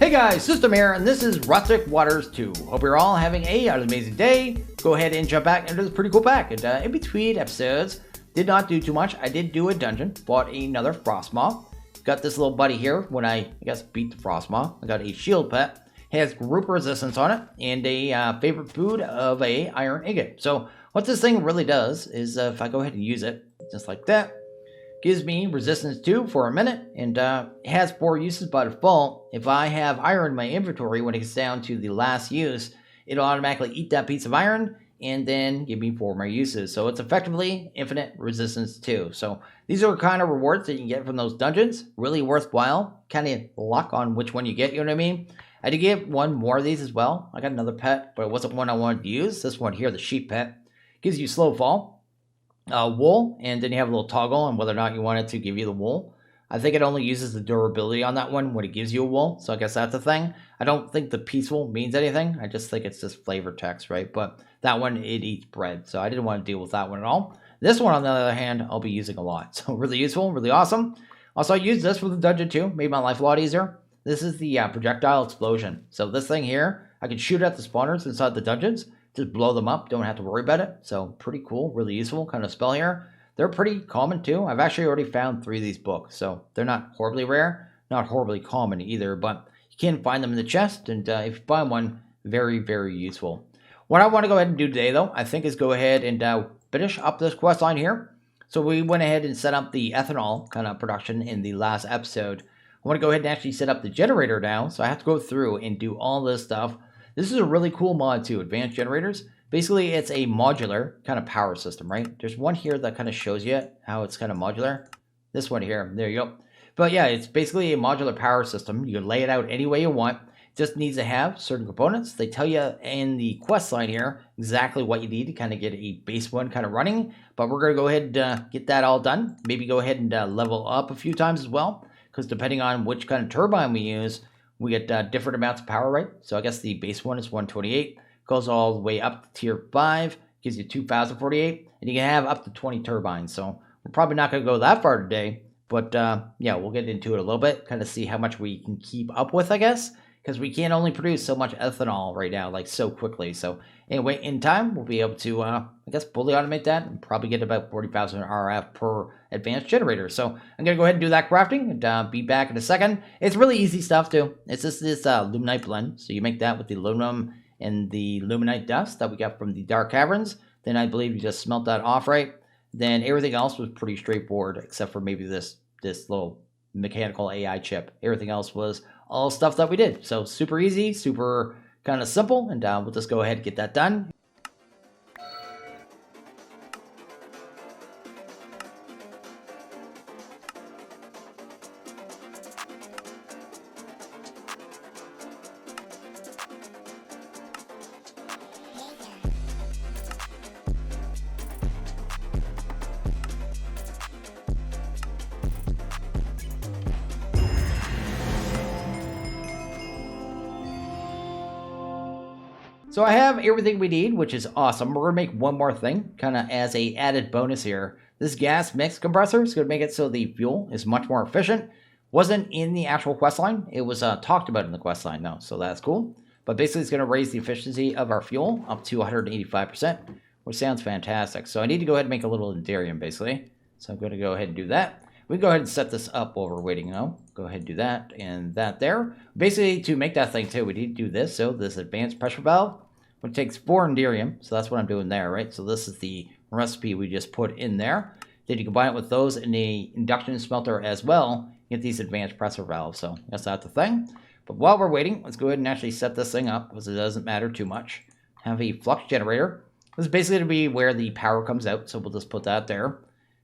Hey guys, System here, and this is Rustic Waters 2. Hope you're all having an amazing day. Go ahead and jump back into this pretty cool pack. And in between episodes, did not do too much. I did do a dungeon, bought another frost moth. Got this little buddy here when I guess beat the frost moth. I got a shield pet. Has group resistance on it, and a favorite food of a iron ingot. So what this thing really does is if I go ahead and use it, just like that, gives me resistance 2 for a minute, and has 4 uses by default. If I have iron in my inventory, when it gets down to the last use, it'll automatically eat that piece of iron and then give me 4 more uses. So it's effectively infinite resistance 2. So these are kind of rewards that you can get from those dungeons. Really worthwhile. Kind of luck on which one you get, you know what I mean? I did get one more of these as well. I got another pet, but it wasn't one I wanted to use. This one here, the sheep pet, gives you slow fall. Wool, and then you have a little toggle on whether or not you want it to give you the wool. I think it only uses the durability on that one when it gives you a wool, so I guess that's a thing. I don't think the peaceful means anything. I just think it's just flavor text, right? But that one, it eats bread, so I didn't want to deal with that one at all. This one, on the other hand, I'll be using a lot, so really useful, really awesome. Also, I used this for the dungeon too, made my life a lot easier. This is the projectile explosion. So this thing here, I can shoot at the spawners inside the dungeons, just blow them up, don't have to worry about it. So pretty cool, really useful kind of spell here. They're pretty common too. I've actually already found 3 of these books, so they're not horribly rare, not horribly common either, but you can find them in the chest, and if you find one, very, very useful. What I want to go ahead and do today though, I think, is go ahead and finish up this quest line here. So we went ahead and set up the ethanol kind of production in the last episode. I want to go ahead and actually set up the generator now, so I have to go through and do all this stuff. This is a really cool mod too, advanced generators. Basically, it's a modular kind of power system, right? There's one here that kind of shows you how it's kind of modular. This one here, there you go. But yeah, it's basically a modular power system. You can lay it out any way you want. It just needs to have certain components. They tell you in the quest line here exactly what you need to kind of get a base one kind of running. But we're going to go ahead and get that all done. Maybe go ahead and level up a few times as well, because depending on which kind of turbine we use, we get different amounts of power, right? So I guess the base one is 128, goes all the way up to tier 5, gives you 2048, and you can have up to 20 turbines. So we're probably not going to go that far today, but yeah, we'll get into it a little bit, kind of see how much we can keep up with, I guess, because we can't only produce so much ethanol right now, like so quickly. So anyway, in time, we'll be able to, I guess, fully automate that and probably get about 40,000 RF per advanced generator. So I'm going to go ahead and do that crafting and be back in a second. It's really easy stuff too. It's just this luminite blend. So you make that with the aluminum and the luminite dust that we got from the dark caverns. Then I believe you just smelt that off, right? Then everything else was pretty straightforward, except for maybe this little mechanical AI chip. Everything else was all stuff that we did. So super easy, super kind of simple, and we'll just go ahead and get that done. So I have everything we need, which is awesome. We're going to make one more thing, kind of as a added bonus here. This gas mix compressor is going to make it so the fuel is much more efficient. Wasn't in the actual quest line. It was talked about in the quest line, though, so that's cool. But basically, it's going to raise the efficiency of our fuel up to 185%, which sounds fantastic. So I need to go ahead and make a little Enderium, basically. So I'm going to go ahead and do that. We can go ahead and set this up while we're waiting, though. Go ahead and do that and that there. Basically, to make that thing, too, we need to do this. So this advanced pressure valve, which takes 4 Enderium, so that's what I'm doing there, right? So this is the recipe we just put in there. Then you combine it with those in the induction smelter as well, you get these advanced pressure valves, so that's not the thing. But while we're waiting, let's go ahead and actually set this thing up, because it doesn't matter too much. Have a flux generator. This is basically going to be where the power comes out, so we'll just put that there.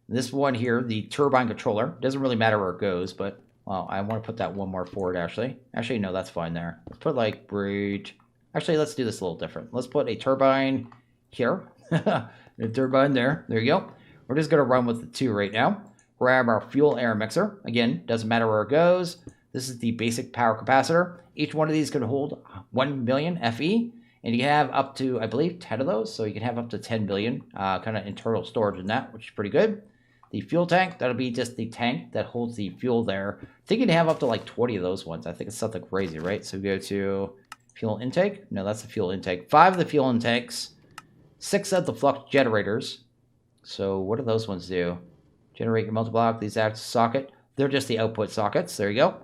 This one here, the turbine controller, doesn't really matter where it goes, but, well, I want to put that one more forward, actually. Actually, no, that's fine there. Let's put, like, bridge. Actually, let's do this a little different. Let's put a turbine here. A turbine there. There you go. We're just going to run with the 2 right now. Grab our fuel air mixer. Again, doesn't matter where it goes. This is the basic power capacitor. Each one of these can hold 1 million FE. And you can have up to, I believe, 10 of those. So you can have up to 10 billion kind of internal storage in that, which is pretty good. the fuel tank. That'll be just the tank that holds the fuel there. I think you can have up to like 20 of those ones. I think it's something crazy, right? So we go to fuel intake. No, that's the fuel intake. 5 of the fuel intakes. 6 of the flux generators. So what do those ones do? Generate your multi-block. These act as a socket. They're just the output sockets. There you go.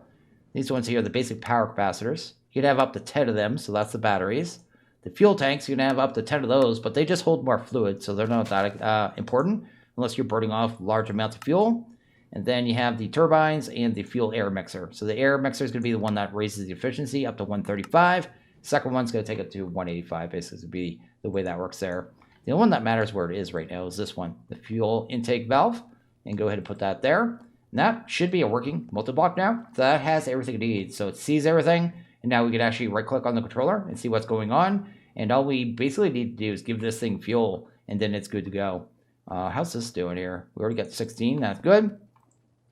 These ones here are the basic power capacitors. You can have up to 10 of them, so that's the batteries. The fuel tanks, you can have up to 10 of those, but they just hold more fluid, so they're not that important unless you're burning off large amounts of fuel. And then you have the turbines and the fuel air mixer. So the air mixer is going to be the one that raises the efficiency up to 135. Second one's going to take it to 185, basically, to be the way that works there. The only one that matters where it is right now is this one, the fuel intake valve. And go ahead and put that there. And that should be a working multi-block now. So that has everything it needs. So it sees everything. And now we can actually right-click on the controller and see what's going on. And all we basically need to do is give this thing fuel, and then it's good to go. How's this doing here? We already got 16. That's good.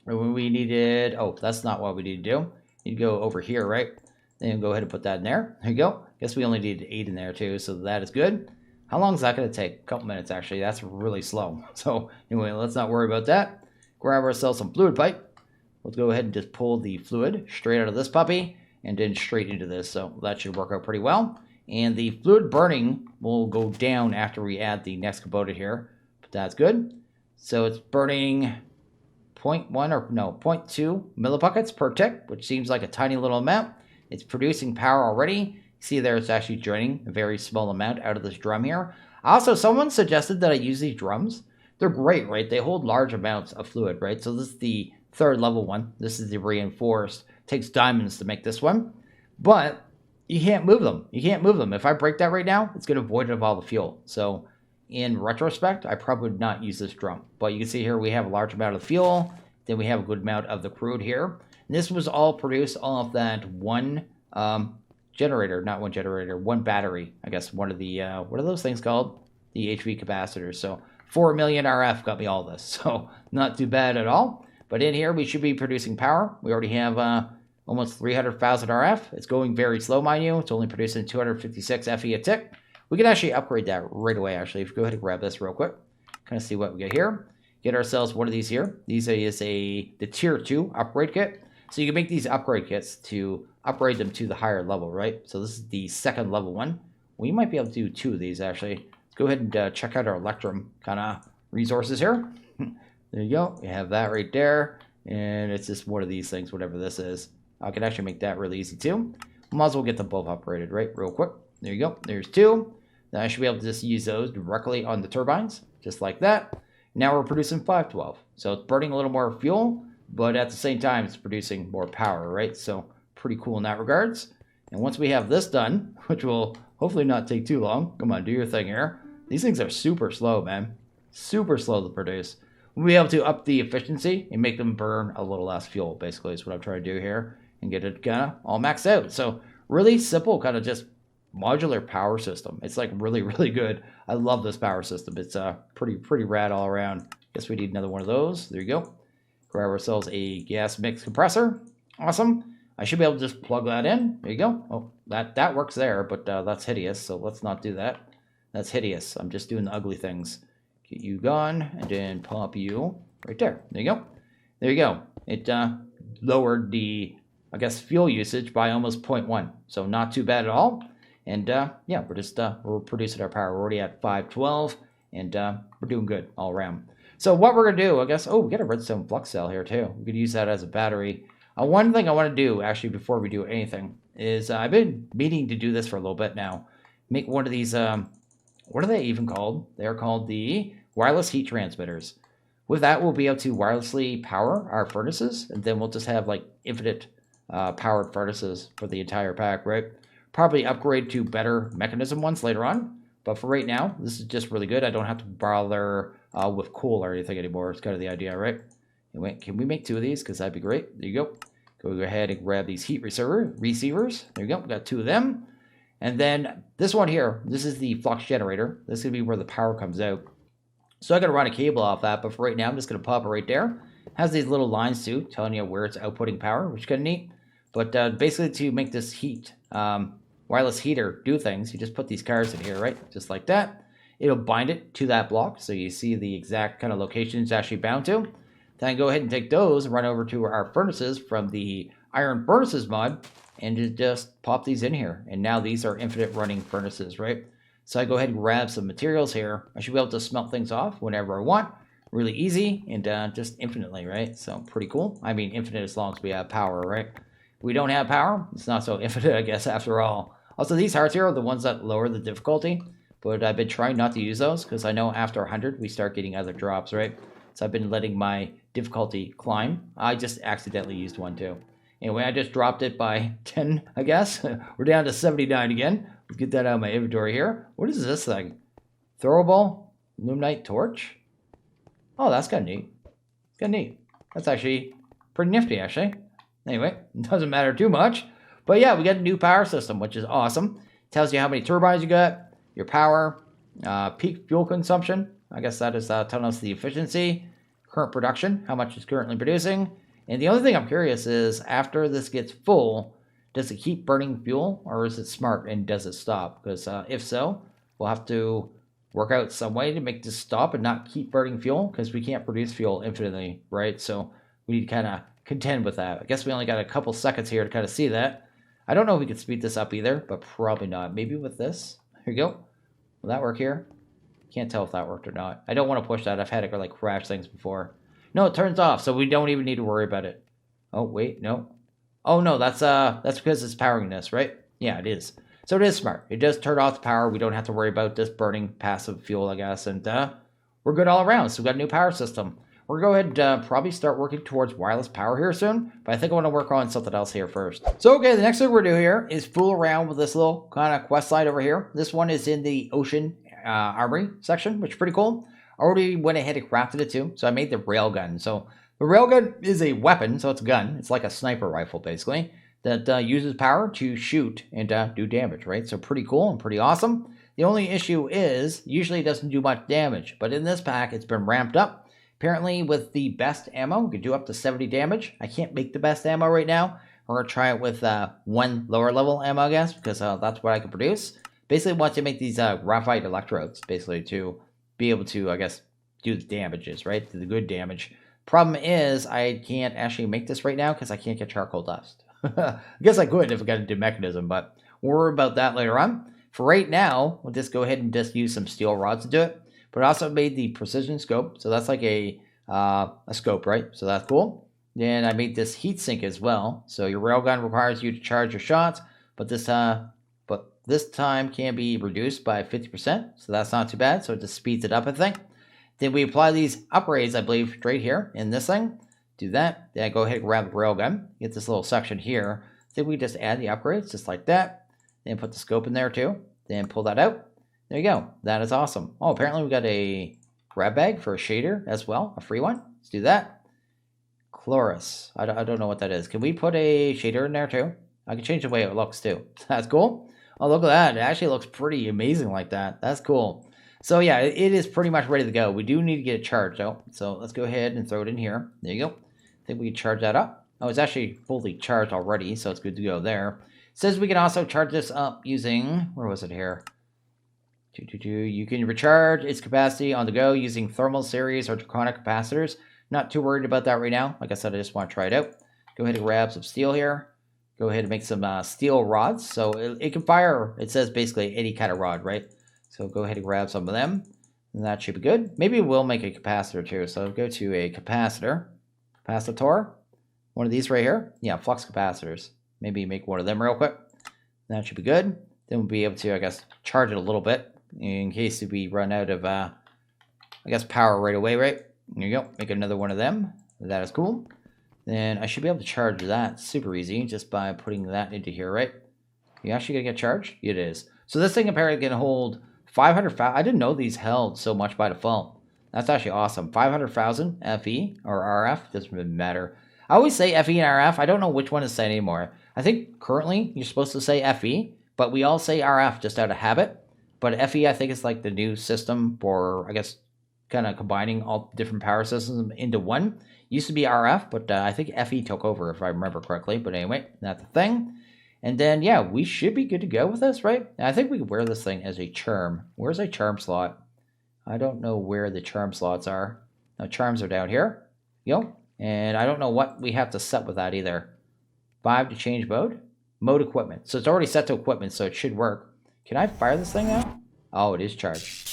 And we needed... Oh, that's not what we need to do. You go over here, right? Then go ahead and put that in there. There you go. Guess we only needed 8 in there, too, so that is good. How long is that going to take? A couple minutes, actually. That's really slow. So, anyway, let's not worry about that. Grab ourselves some fluid pipe. Let's go ahead and just pull the fluid straight out of this puppy and then straight into this. So, that should work out pretty well. And the fluid burning will go down after we add the next component here. But that's good. So, it's burning 0.2 millibuckets per tick, which seems like a tiny little amount. It's producing power already. See there, it's actually draining a very small amount out of this drum here. Also, someone suggested that I use these drums. They're great, right? They hold large amounts of fluid, right? So this is the 3rd level one. This is the reinforced. It takes diamonds to make this one. But you can't move them. You can't move them. If I break that right now, it's going to void it of all the fuel. So in retrospect, I probably would not use this drum. But you can see here we have a large amount of fuel. Then we have a good amount of the crude here. And this was all produced off that one... one battery. I guess one of the, what are those things called? The HV capacitors. So 4 million RF got me all this. So not too bad at all. But in here, we should be producing power. We already have almost 300,000 RF. It's going very slow, mind you. It's only producing 256 FE a tick. We can actually upgrade that right away, actually. If we go ahead and grab this real quick. Kind of see what we get here. Get ourselves one of these here. These is the tier 2 upgrade kit. So you can make these upgrade kits to upgrade them to the higher level, right? So this is the 2nd level one. We might be able to do 2 of these, actually. Let's go ahead and check out our Electrum kind of resources here. There you go. We have that right there. And it's just one of these things, whatever this is. I can actually make that really easy, too. Might as well get them both upgraded, right? Real quick. There you go. There's 2. Then I should be able to just use those directly on the turbines, just like that. Now we're producing 512. So it's burning a little more fuel, but at the same time, it's producing more power, right? So pretty cool in that regards. And once we have this done, which will hopefully not take too long, come on, do your thing here. These things are super slow, man. Super slow to produce. We'll be able to up the efficiency and make them burn a little less fuel, basically, is what I'm trying to do here. And get it kind of all maxed out. So really simple, kind of just modular power system. It's like really, really good. I love this power system. It's pretty rad all around. Guess we need another one of those. There you go. Grab ourselves a gas mix compressor. Awesome. I should be able to just plug that in. There you go. Oh, that works there, but that's hideous, so let's not do that. That's hideous. I'm just doing the ugly things. Get you gone, and then pop you right there. There you go. There you go. It lowered the, I guess, fuel usage by almost 0.1, so not too bad at all. And yeah, we're producing our power. We're already at 512, and we're doing good all around. So what we're going to do, I guess, oh, we got a redstone flux cell here too. We could use that as a battery. One thing I want to do, actually, before we do anything, is I've been meaning to do this for a little bit now. Make one of these, what are they even called? They're called the wireless heat transmitters. With that, we'll be able to wirelessly power our furnaces, and then we'll just have like infinite powered furnaces for the entire pack, right? Probably upgrade to better mechanism ones later on. But for right now, this is just really good. I don't have to bother with coal or anything anymore. It's kind of the idea, right? Anyway, can we make 2 of these? Because that'd be great. There you go. Go ahead and grab these heat receivers. There you go. We got 2 of them. And then this one here, this is the flux generator. This is going to be where the power comes out. So I got to run a cable off that. But for right now, I'm just going to pop it right there. It has these little lines too, telling you where it's outputting power, which is kind of neat. But basically to make this heat, wireless heater do things, you just put these cards in here, right? Just like that. it'll bind it to that block. So you see the exact kind of location it's actually bound to. Then go ahead and take those and run over to our furnaces from the iron furnaces mod and just pop these in here. And now these are infinite running furnaces, right? So I go ahead and grab some materials here. I should be able to smelt things off whenever I want. Really easy and just infinitely, right? So pretty cool. I mean, infinite as long as we have power, right? If we don't have power, it's not so infinite, I guess, after all. Also, these hearts here are the ones that lower the difficulty, but I've been trying not to use those because I know after 100 we start getting other drops, right? So I've been letting my difficulty climb. I just accidentally used one too. Anyway, I just dropped it by 10, I guess. We're down to 79 again. Let's get that out of my inventory here. What is this thing? Throwable Luminite torch? Oh, that's kind of neat. It's kind of neat. That's actually pretty nifty, actually. Anyway, it doesn't matter too much. But yeah, we got a new power system, which is awesome. Tells you how many turbines you got, your power, peak fuel consumption. I guess that is telling us the efficiency, current production, how much it's currently producing. And the only thing I'm curious is, after this gets full, does it keep burning fuel, or is it smart and does it stop? Because if so, we'll have to work out some way to make this stop and not keep burning fuel, because we can't produce fuel infinitely, right? So we need to kind of contend with that. I guess we only got a couple seconds here to kind of see that. I don't know if we could speed this up either, but probably not. Maybe with this. Here we go. Will that work here? Can't tell if that worked or not. I don't want to push that. I've had it like crash things before. No, it turns off, so we don't even need to worry about it. Oh, wait, no. Oh, no, that's because it's powering this, right? Yeah, it is. So it is smart. It does turn off the power. We don't have to worry about this burning passive fuel, I guess. And we're good all around. So we've got a new power system. We're going to go ahead and probably start working towards wireless power here soon. But I think I want to work on something else here first. So, okay, the next thing we're going to do here is fool around with this little kind of quest site over here. This one is in the ocean armory section, which is pretty cool. I already went ahead and crafted it too. So I made the railgun. So the railgun is a weapon. So it's a gun. It's like a sniper rifle, basically, that uses power to shoot and do damage, right? So pretty cool and pretty awesome. The only issue is, usually it doesn't do much damage. But in this pack, it's been ramped up. Apparently, with the best ammo, we can do up to 70 damage. I can't make the best ammo right now. We're going to try it with one lower level ammo, I guess, because that's what I can produce. Basically, want to make these graphite electrodes, basically, to be able to, I guess, do the damages, right? Do the good damage. Problem is, I can't actually make this right now because I can't get charcoal dust. I guess I could if I got a new mechanism, but we'll worry about that later on. For right now, we'll just go ahead and just use some steel rods to do it. But I also made the precision scope, so that's like a scope, right? So that's cool. Then I made this heat sink as well. So your railgun requires you to charge your shots, but this time can be reduced by 50%, so that's not too bad. So it just speeds it up, I think. Then we apply these upgrades, I believe, straight here in this thing. Do that. Then I go ahead and grab the railgun. Get this little section here. Then we just add the upgrades just like that. Then put the scope in there too. Then pull that out. There you go. That is awesome. Oh, apparently we got a grab bag for a shader as well. A free one. Let's do that. Chloris. I don't know what that is. Can we put a shader in there too? I can change the way it looks too. That's cool. Oh, look at that. It actually looks pretty amazing like that. That's cool. So yeah, it is pretty much ready to go. We do need to get it charged though. So let's go ahead and throw it in here. There you go. I think we can charge that up. Oh, it's actually fully charged already, so it's good to go there. It says we can also charge this up using, where was it here? You can recharge its capacity on the go using thermal series or draconic capacitors. Not too worried about that right now. Like I said, I just want to try it out. Go ahead and grab some steel here. Go ahead and make some steel rods. So it can fire, it says basically any kind of rod, right? So go ahead and grab some of them. And that should be good. Maybe we'll make a capacitor too. So go to a capacitor. Capacitor. One of these right here. Yeah, flux capacitors. Maybe make one of them real quick. That should be good. Then we'll be able to, I guess, charge it a little bit in case we run out of, I guess, power right away, right? There you go. Make another one of them. That is cool. Then I should be able to charge that super easy just by putting that into here, right? You actually gonna get charged? It is. So this thing apparently can hold 500,000. I didn't know these held so much by default. That's actually awesome. 500,000 FE or RF, doesn't really matter. I always say FE and RF. I don't know which one to say anymore. I think currently you're supposed to say FE, but we all say RF just out of habit. But FE, I think, is like the new system for, I guess, kind of combining all different power systems into one. Used to be RF, but I think FE took over, if I remember correctly. But anyway, that's the thing. And then, yeah, we should be good to go with this, right? I think we can wear this thing as a charm. Where's a charm slot? I don't know where the charm slots are. No, charms are down here. Yo. And I don't know what we have to set with that either. 5 to change mode. Mode equipment. So it's already set to equipment, so it should work. Can I fire this thing now? Oh, it is charged.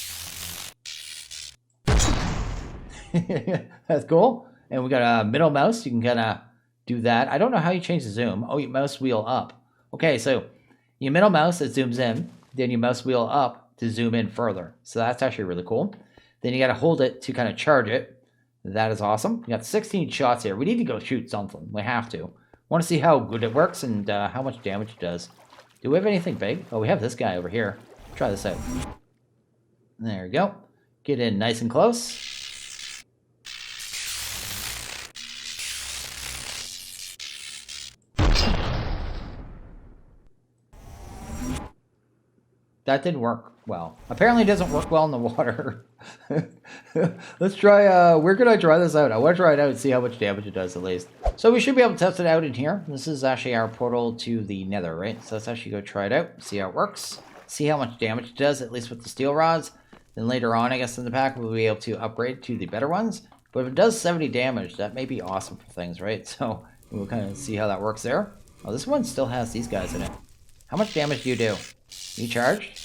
That's cool. And we got a middle mouse. You can kind of do that. I don't know how you change the zoom. Oh, you mouse wheel up. Okay, so you middle mouse, it zooms in. Then you mouse wheel up to zoom in further. So that's actually really cool. Then you got to hold it to kind of charge it. That is awesome. We got 16 shots here. We need to go shoot something. We have to. Want to see how good it works and how much damage it does. Do we have anything big? Oh, we have this guy over here. Try this out. There we go. Get in nice and close. That didn't work well. Apparently it doesn't work well in the water. Let's try, where can I try this out? I want to try it out and see how much damage it does at least. So we should be able to test it out in here. This is actually our portal to the nether, right? So let's actually go try it out, see how it works. See how much damage it does, at least with the steel rods. Then later on, I guess in the pack, we'll be able to upgrade to the better ones. But if it does 70 damage, that may be awesome for things, right? So we'll kind of see how that works there. Oh, this one still has these guys in it. How much damage do you do? You charged?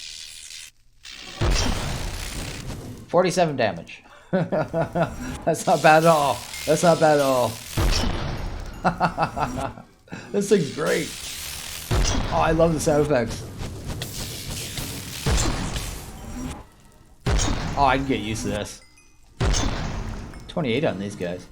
47 damage. That's not bad at all. That's not bad at all. This thing's great. Oh, I love the sound effects. Oh, I can get used to this. 28 on these guys.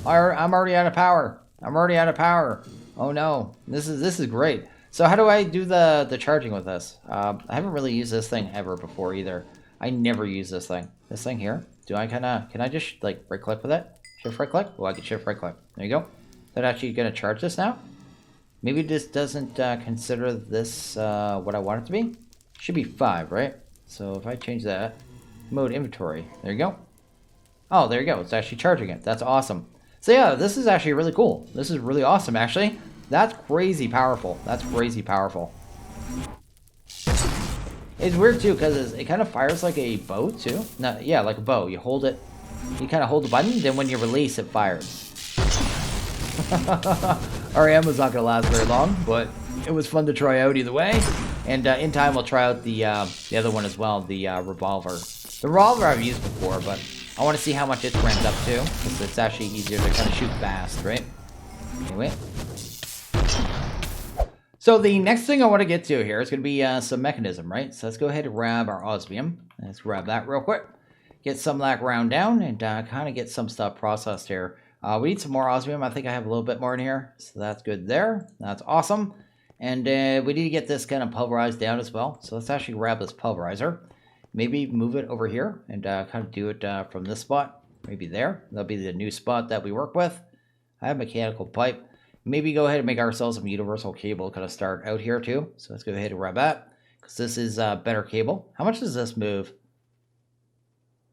I'm already out of power. I'm already out of power. Oh no, this is great. So how do I do the charging with this? I haven't really used this thing ever before either. I never use this thing. This thing here. Can I just like right click with it? Shift right click? Oh, I can shift right click. There you go. That actually gonna charge this now? Maybe this doesn't consider this what I want it to be. Should be 5, right? So if I change that, mode inventory. There you go. Oh, there you go. It's actually charging it. That's awesome. So yeah, this is actually really cool. This is really awesome, actually. That's crazy powerful. That's crazy powerful. It's weird too because it kind of fires like a bow too. No, yeah, like a bow. You hold it, you kind of hold the button, then when you release, it fires. REM was not going to last very long, but it was fun to try out either way. And in time, we'll try out the other one as well, the revolver. The revolver I've used before, but I want to see how much it's ramped up to because it's actually easier to kind of shoot fast, right? Anyway. So the next thing I want to get to here is going to be some mechanism, right? So let's go ahead and grab our osmium. Let's grab that real quick. Get some of that ground down and kind of get some stuff processed here. We need some more osmium. I think I have a little bit more in here. So that's good there. That's awesome. And we need to get this kind of pulverized down as well. So let's actually grab this pulverizer. Maybe move it over here and kind of do it from this spot. Maybe there. That'll be the new spot that we work with. I have mechanical pipe. Maybe go ahead and make ourselves some universal cable kind of start out here too. So let's go ahead and grab that because this is better cable. How much does this move?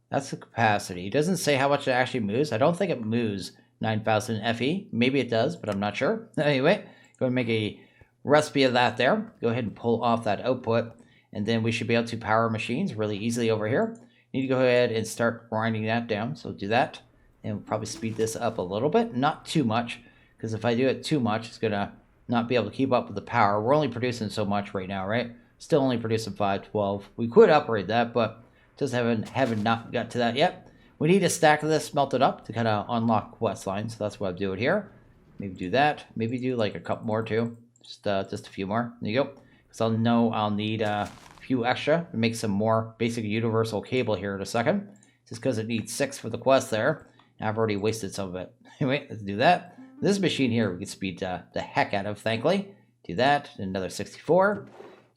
That's the capacity. It doesn't say how much it actually moves. I don't think it moves 9,000 FE. Maybe it does, but I'm not sure. Anyway, go ahead and make a recipe of that there. Go ahead and pull off that output. And then we should be able to power machines really easily over here. You need to go ahead and start grinding that down. So do that. And we'll probably speed this up a little bit. Not too much. Because if I do it too much, it's going to not be able to keep up with the power. We're only producing so much right now, right? Still only producing 512. We could upgrade that, but just haven't not got to that yet. We need a stack of this smelted up to kind of unlock quest lines. So that's what I'm doing here. Maybe do that. Maybe do like a couple more too. Just a few more. There you go. Because I'll know I'll need a few extra to make some more basic universal cable here in a second. Just because it needs 6 for the quest there. And I've already wasted some of it. Anyway, let's do that. This machine here we can speed the heck out of, thankfully. Do that, another 64.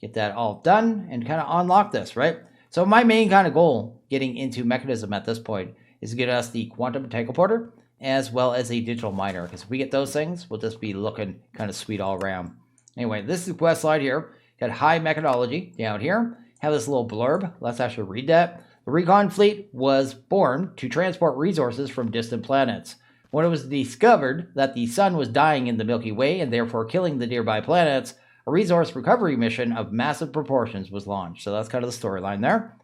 Get that all done and kind of unlock this, right? So my main kind of goal getting into mechanism at this point is to get us the quantum teleporter as well as a digital miner. Because if we get those things, we'll just be looking kind of sweet all around. Anyway, this is the quest slide here. Got high mechanology down here. Have this little blurb. Let's actually read that. The recon fleet was born to transport resources from distant planets. When it was discovered that the sun was dying in the Milky Way and therefore killing the nearby planets, a resource recovery mission of massive proportions was launched. So that's kind of the storyline there.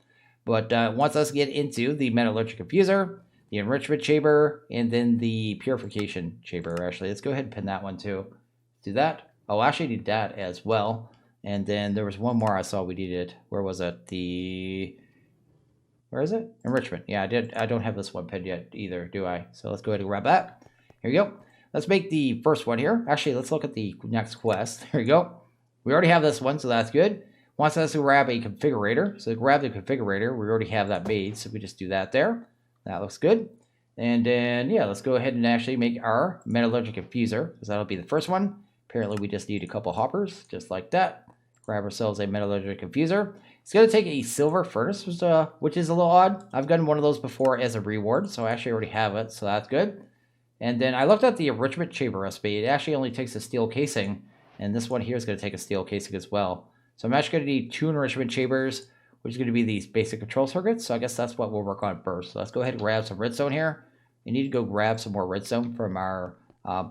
But wants us to get into the metallurgic infuser, the enrichment chamber, and then the purification chamber. Actually, let's go ahead and pin that one too. Do that. Oh, actually need that as well. And then there was one more I saw we needed. Where was it? Where is it? Enrichment. Yeah, I don't have this one pinned yet either, do I? So let's go ahead and grab that. Here we go. Let's make the first one here. Actually, let's look at the next quest. Here we go. We already have this one, so that's good. Wants us to grab a configurator. So grab the configurator. We already have that made, so we just do that there. That looks good. And then, yeah, let's go ahead and actually make our metallurgic infuser, because that'll be the first one. Apparently, we just need a couple hoppers, just like that. Grab ourselves a metallurgic infuser. It's going to take a silver furnace, which is a little odd. I've gotten one of those before as a reward, so I actually already have it, so that's good. And then I looked at the enrichment chamber recipe. It actually only takes a steel casing, and this one here is going to take a steel casing as well. So I'm actually going to need 2 enrichment chambers, which is going to be these basic control circuits. So I guess that's what we'll work on first. So let's go ahead and grab some redstone here. We need to go grab some more redstone from our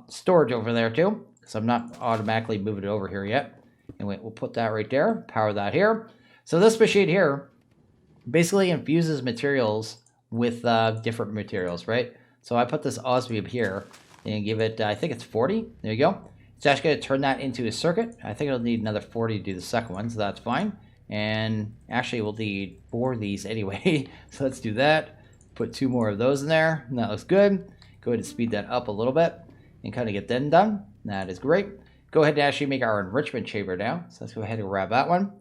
storage over there too, because I'm not automatically moving it over here yet. Anyway, we'll put that right there, power that here. So this machine here basically infuses materials with different materials, right? So I put this osmium here and give it, I think it's 40. There you go. It's actually going to turn that into a circuit. I think it'll need another 40 to do the second one, so that's fine. And actually, we'll need 4 of these anyway. So let's do that. Put 2 more of those in there. And that looks good. Go ahead and speed that up a little bit and kind of get them done. That is great. Go ahead and actually make our enrichment chamber now. So let's go ahead and grab that one.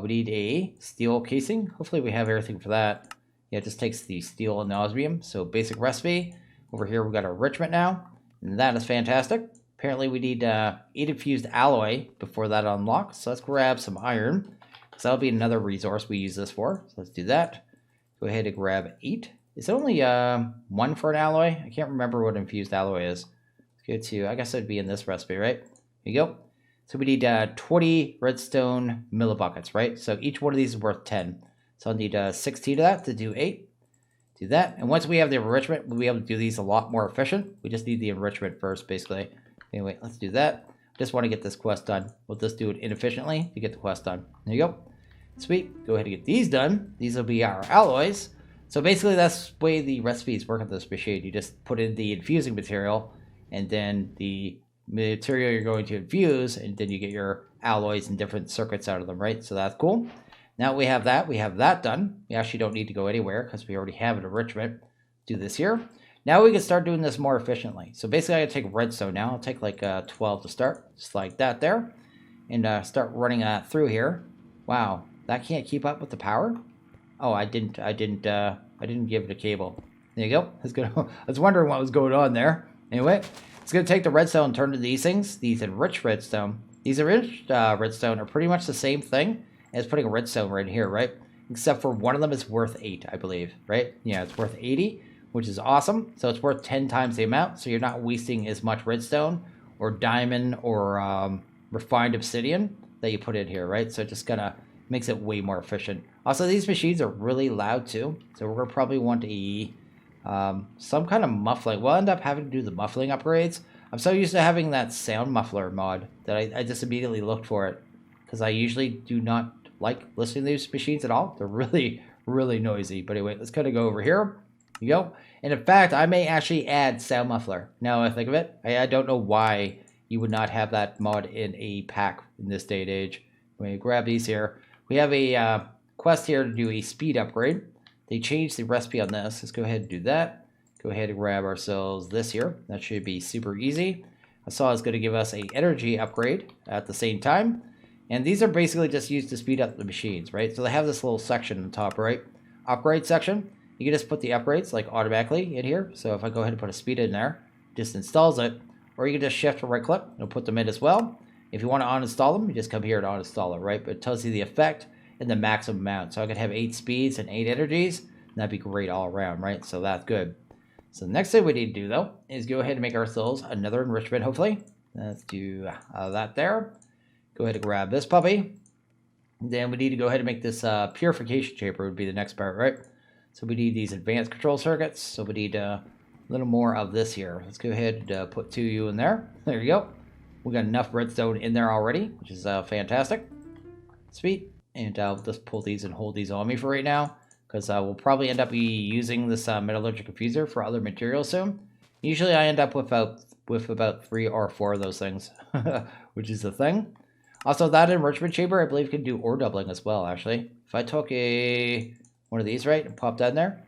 We need a steel casing. Hopefully we have everything for that. Yeah, it just takes the steel and the osmium. So basic recipe. Over here we've got our enrichment now. And that is fantastic. Apparently we need 8 infused alloy before that unlocks. So let's grab some iron. Because that'll be another resource we use this for. So let's do that. Go ahead and grab 8. Is it only 1 for an alloy? I can't remember what infused alloy is. Let's go to, I guess it'd be in this recipe, right? Here you go. So we need 20 redstone millibuckets, right? So each one of these is worth 10. So I'll need 16 of that to do 8. Do that. And once we have the enrichment, we'll be able to do these a lot more efficient. We just need the enrichment first, basically. Anyway, let's do that. Just want to get this quest done. We'll just do it inefficiently to get the quest done. There you go. Sweet. Go ahead and get these done. These will be our alloys. So basically, that's the way the recipes work on this machine. You just put in the infusing material, and then the material you're going to infuse, and then you get your alloys and different circuits out of them, right? So that's cool. Now we have that done. We actually don't need to go anywhere because we already have an enrichment. Do this here. Now we can start doing this more efficiently. So basically I gotta take redstone now. I'll take like 12 to start, just like that there. And start running through here. Wow, that can't keep up with the power? Oh, I didn't give it a cable. There you go. I was wondering what was going on there. Anyway, it's gonna take the redstone and turn to these things, these enriched redstone. These enriched redstone are pretty much the same thing as putting a redstone right here, right? Except for one of them is worth 8, I believe, right? Yeah, it's worth 80. Which is awesome. So it's worth 10 times the amount, so you're not wasting as much redstone or diamond or refined obsidian that you put in here, right? So it just kind of makes it way more efficient. Also, these machines are really loud too, so we're going to probably want to some kind of muffling. We'll end up having to do the muffling upgrades. I'm so used to having that sound muffler mod that I just immediately looked for it, because I usually do not like listening to these machines at all. They're really, really noisy. But anyway, let's kind of go over here. You go. And in fact, I may actually add sound muffler. Now I think of it, I don't know why you would not have that mod in a pack in this day and age. Let me grab these here. We have a quest here to do a speed upgrade. They changed the recipe on this. Let's go ahead and do that. Go ahead and grab ourselves this here. That should be super easy. I saw it's going to give us a energy upgrade at the same time. And these are basically just used to speed up the machines, right? So they have this little section on the top right. Upgrade section. You can just put the upgrades like automatically in here. So if I go ahead and put a speed in there, just installs it. Or you can just shift or right click and put them in as well. If you want to uninstall them, you just come here to uninstall it, right? But it tells you the effect and the maximum amount. So I could have 8 speeds and 8 energies. And that'd be great all around, right? So that's good. So the next thing we need to do though is go ahead and make ourselves another enrichment, hopefully. Let's do that there. Go ahead and grab this puppy. Then we need to go ahead and make this purification chamber would be the next part, right? So we need these advanced control circuits. So we need a little more of this here. Let's go ahead and put 2U in there. There you go. We got enough redstone in there already, which is fantastic. Sweet. And I'll just pull these and hold these on me for right now. because we'll probably end up using this metallurgical diffuser for other materials soon. Usually I end up with about 3 or 4 of those things, which is the thing. Also, that enrichment chamber, I believe, can do ore doubling as well, actually. If I took one of these, right, and popped that in there,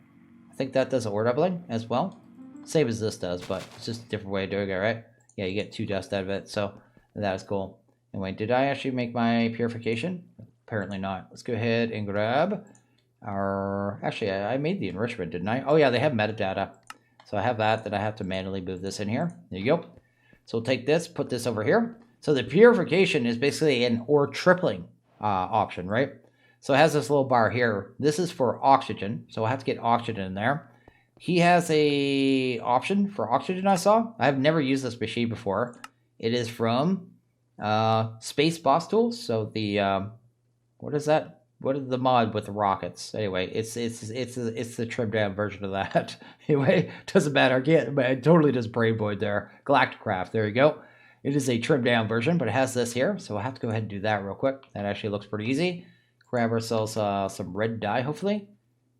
I think that does ore doubling as well. Same as this does, but it's just a different way of doing it, right? Yeah, you get 2 dust out of it, so that is cool. Anyway, did I actually make my purification? Apparently not. Let's go ahead and grab our... Actually, I made the enrichment, didn't I? Oh, yeah, they have metadata. So I have that I have to manually move this in here. There you go. So we'll take this, put this over here. So the purification is basically an ore tripling option, right? So it has this little bar here. This is for oxygen, so I have to get oxygen in there. He has a option for oxygen I saw. I have never used this machine before. It is from Space Boss Tools. So the what is that? What is the mod with the rockets? Anyway, it's the trimmed down version of that. Anyway, doesn't matter. It totally does brain void there. Galacticraft. There you go. It is a trimmed down version, but it has this here. So we'll have to go ahead and do that real quick. That actually looks pretty easy. Grab ourselves some red dye, hopefully.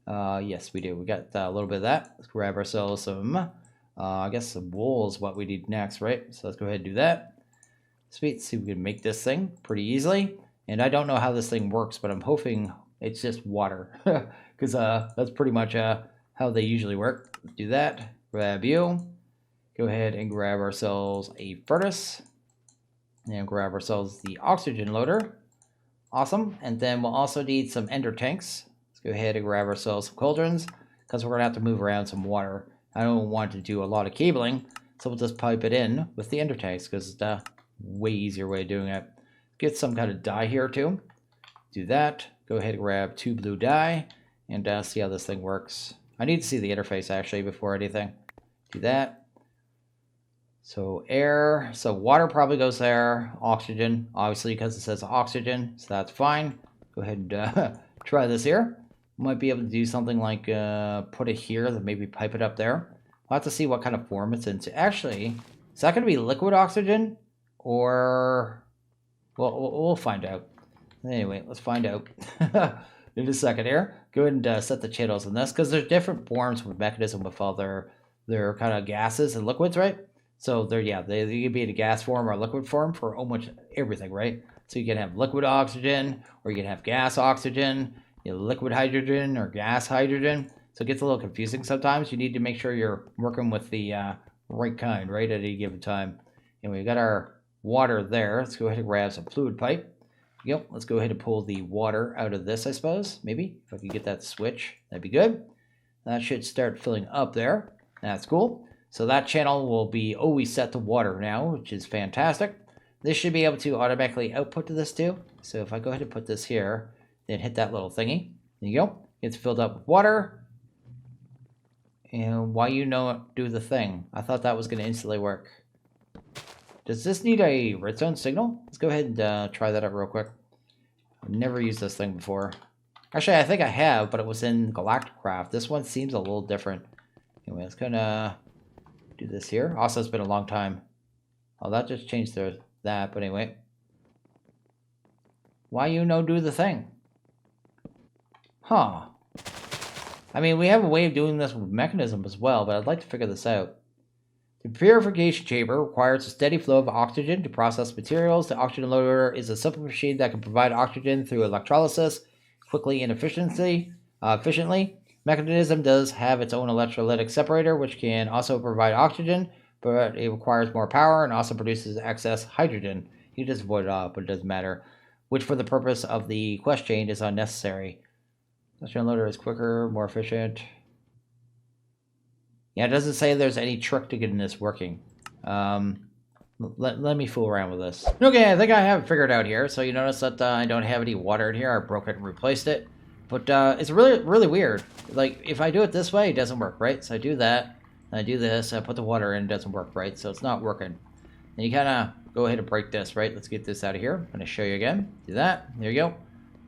Yes, we do. We got a little bit of that. Let's grab ourselves some, I guess some wool is what we need next, right? So let's go ahead and do that. Sweet. See if we can make this thing pretty easily. And I don't know how this thing works, but I'm hoping it's just water. Because that's pretty much how they usually work. Let's do that. Grab you. Go ahead and grab ourselves a furnace. And grab ourselves the oxygen loader. Awesome. And then we'll also need some ender tanks. Let's go ahead and grab ourselves some cauldrons, because we're going to have to move around some water. I don't want to do a lot of cabling, so we'll just pipe it in with the ender tanks, because it's a way easier way of doing it. Get some kind of dye here too. Do that. Go ahead and grab 2 blue dye and see how this thing works. I need to see the interface actually before anything. Do that. So air, so water probably goes there. Oxygen, obviously, because it says oxygen, so that's fine. Go ahead and try this here. Might be able to do something like put it here, then maybe pipe it up there. We'll have to see what kind of form it's into. Actually, is that going to be liquid oxygen? Or, well, we'll find out. Anyway, let's find out in a second here. Go ahead and set the channels in this, because there's different forms of mechanism with all their kind of gases and liquids, right? So they can be in a gas form or a liquid form for almost everything, right? So you can have liquid oxygen, or you can have gas oxygen, liquid hydrogen or gas hydrogen. So it gets a little confusing sometimes. You need to make sure you're working with the right kind, right, at any given time. And we got our water there. Let's go ahead and grab some fluid pipe. Yep, let's go ahead and pull the water out of this, I suppose. Maybe, if I can get that switch, that'd be good. That should start filling up there. That's cool. So that channel will be always set to water now, which is fantastic. This should be able to automatically output to this too. So if I go ahead and put this here, then hit that little thingy. There you go. It's filled up with water. And why do the thing? I thought that was going to instantly work. Does this need a redstone signal? Let's go ahead and try that out real quick. I've never used this thing before. Actually, I think I have, but it was in Galacticraft. This one seems a little different. Anyway, let's kind of do this here. Also, it's been a long time. Oh, that just changed that, but anyway. Why do the thing? Huh. I mean, we have a way of doing this with mechanism as well, but I'd like to figure this out. The purification chamber requires a steady flow of oxygen to process materials. The oxygen loader is a simple machine that can provide oxygen through electrolysis quickly and efficiently. Mechanism does have its own electrolytic separator, which can also provide oxygen, but it requires more power and also produces excess hydrogen. You just avoid it all, but it doesn't matter. Which, for the purpose of the quest chain, is unnecessary. Oxygen loader is quicker, more efficient. Yeah, it doesn't say there's any trick to getting this working. Let me fool around with this. Okay, I think I have it figured out here. So you notice that I don't have any water in here. I broke it and replaced it. But it's really, really weird. Like, if I do it this way, it doesn't work, right? So I do that, and I do this, I put the water in, it doesn't work, right? So it's not working. And you kind of go ahead and break this, right? Let's get this out of here. I'm going to show you again. Do that. There you go.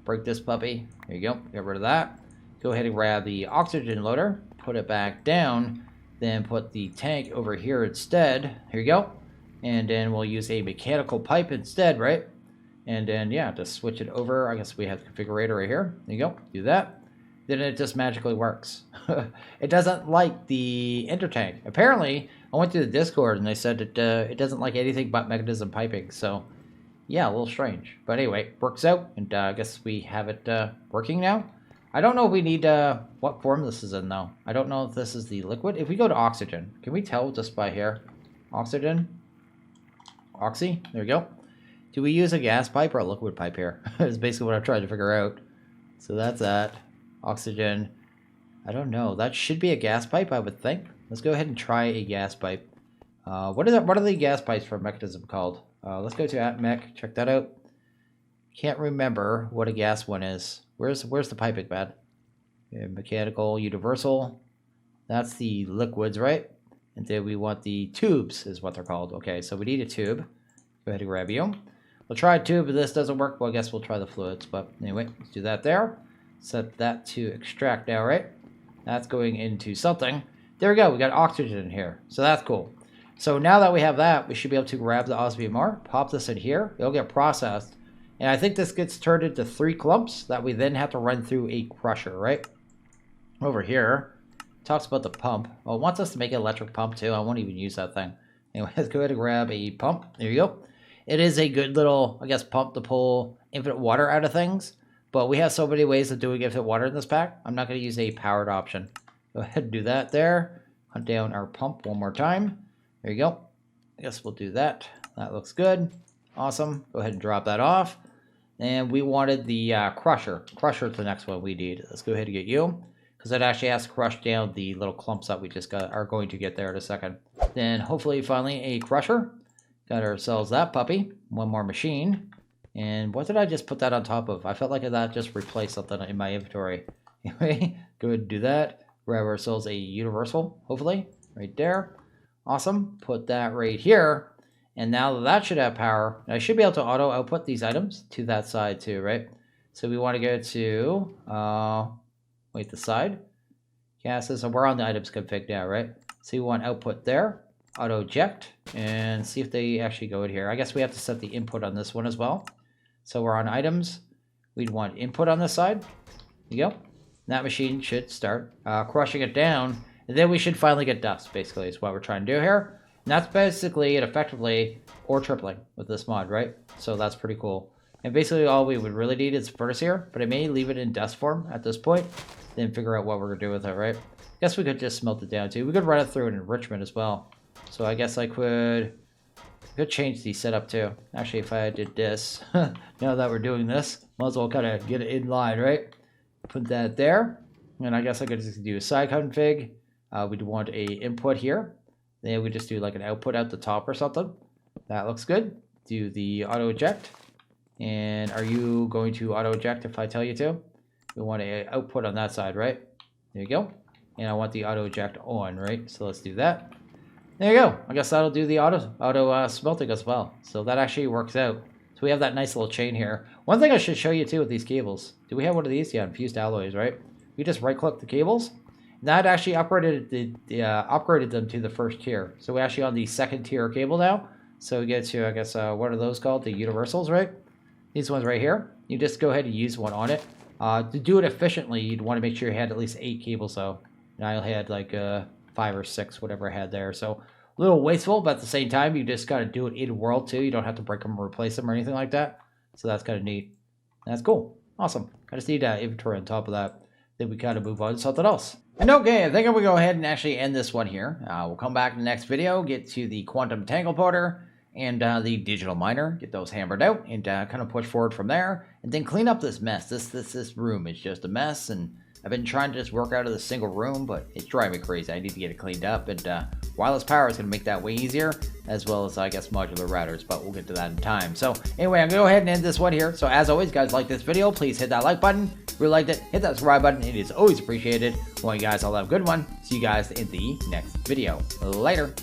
Break this puppy. There you go. Get rid of that. Go ahead and grab the oxygen loader. Put it back down. Then put the tank over here instead. Here you go. And then we'll use a mechanical pipe instead, right? And then, yeah, to switch it over, I guess we have the configurator right here. There you go. Do that. then it just magically works. It doesn't like the intertank. Apparently, I went to the Discord and they said it doesn't like anything but mechanism piping. So, yeah, a little strange. But anyway, works out, and I guess we have it working now. I don't know if we need what form this is in, though. I don't know if this is the liquid. If we go to oxygen, can we tell just by here? Oxygen? Oxy? There we go. Do we use a gas pipe or a liquid pipe here? Is basically what I'm trying to figure out. So that's that. Oxygen. I don't know. That should be a gas pipe, I would think. Let's go ahead and try a gas pipe. What are the gas pipes for mechanism called? Let's go to @mech. Check that out. Can't remember what a gas one is. Where's the piping pad? Okay, mechanical, universal. That's the liquids, right? And then we want the tubes, is what they're called. Okay, so we need a tube. Go ahead and grab you. We'll try a tube. If this doesn't work, well, I guess we'll try the fluids. But anyway, let's do that there. Set that to extract now, right? That's going into something. There we go. We got oxygen in here. So that's cool. So now that we have that, we should be able to grab the osmium ore, pop this in here. It'll get processed. And I think this gets turned into 3 clumps that we then have to run through a crusher, right? Over here, talks about the pump. Well, it wants us to make an electric pump too. I won't even use that thing. Anyway, let's go ahead and grab a pump. There you go. It is a good little, I guess, pump to pull infinite water out of things. But we have so many ways of doing infinite water in this pack. I'm not going to use a powered option. Go ahead and do that there. Hunt down our pump one more time. There you go. I guess we'll do that. That looks good. Awesome. Go ahead and drop that off. And we wanted the crusher. Crusher is the next one we need. Let's go ahead and get you. Because it actually has to crush down the little clumps that we just are going to get there in a second. Then hopefully finally a crusher. Got ourselves that puppy. One more machine. And what did I just put that on top of? I felt like that just replaced something in my inventory. Anyway, go ahead and do that. Grab ourselves a universal, hopefully. Right there. Awesome. Put that right here. And now that should have power. I should be able to auto output these items to that side too, right? So we want to go to, the side. Yeah, so we're on the items config now, right? So we want output there. Auto eject. And see if they actually go in here. I guess we have to set the input on this one as well. So we're on items. We'd want input on this side. There you go. That machine should start crushing it down. And then we should finally get dust, basically, is what we're trying to do here. And that's basically and effectively ore tripling with this mod, right? So that's pretty cool. And basically all we would really need is furnace here, but I may leave it in dust form at this point, then figure out what we're going to do with it, right? Guess we could just smelt it down too. We could run it through an enrichment as well. So I guess I could change the setup too. Actually, if I did this, now that we're doing this, might as well kind of get it in line, right? Put that there. And I guess I could just do a side config. We'd want a input here. Then we just do like an output at the top or something. That looks good. Do the auto eject. And are you going to auto eject if I tell you to? We want an output on that side, right? There you go. And I want the auto eject on, right? So let's do that. There you go. I guess that'll do the auto smelting as well. So that actually works out. So we have that nice little chain here. One thing I should show you too with these cables. Do we have one of these? Yeah, infused alloys, right? We just right click the cables. That actually upgraded them to the first tier. So we're actually on the second tier cable now. So we get to, I guess, what are those called? The universals, right? These ones right here. You just go ahead and use one on it. To do it efficiently, you'd want to make sure you had at least 8 cables, though. And I had like 5 or 6, whatever I had there. So a little wasteful, but at the same time, you just got to do it in world too. You don't have to break them or replace them or anything like that. So that's kind of neat. That's cool. Awesome. I just need inventory on top of that. Then we kind of move on to something else. And okay, I think I'm going to go ahead and actually end this one here. We'll come back in the next video, get to the quantum tangle porter and the digital miner, get those hammered out, and kind of push forward from there, and then clean up this mess. This room is just a mess, and I've been trying to just work out of this single room, but it's driving me crazy. I need to get it cleaned up, and wireless power is going to make that way easier, as well as, I guess, modular routers, but we'll get to that in time. So anyway, I'm going to go ahead and end this one here. So as always, guys, like this video, please hit that like button. If you liked it, hit that subscribe button. It is always appreciated. Well, you guys all have a good one. See you guys in the next video. Later.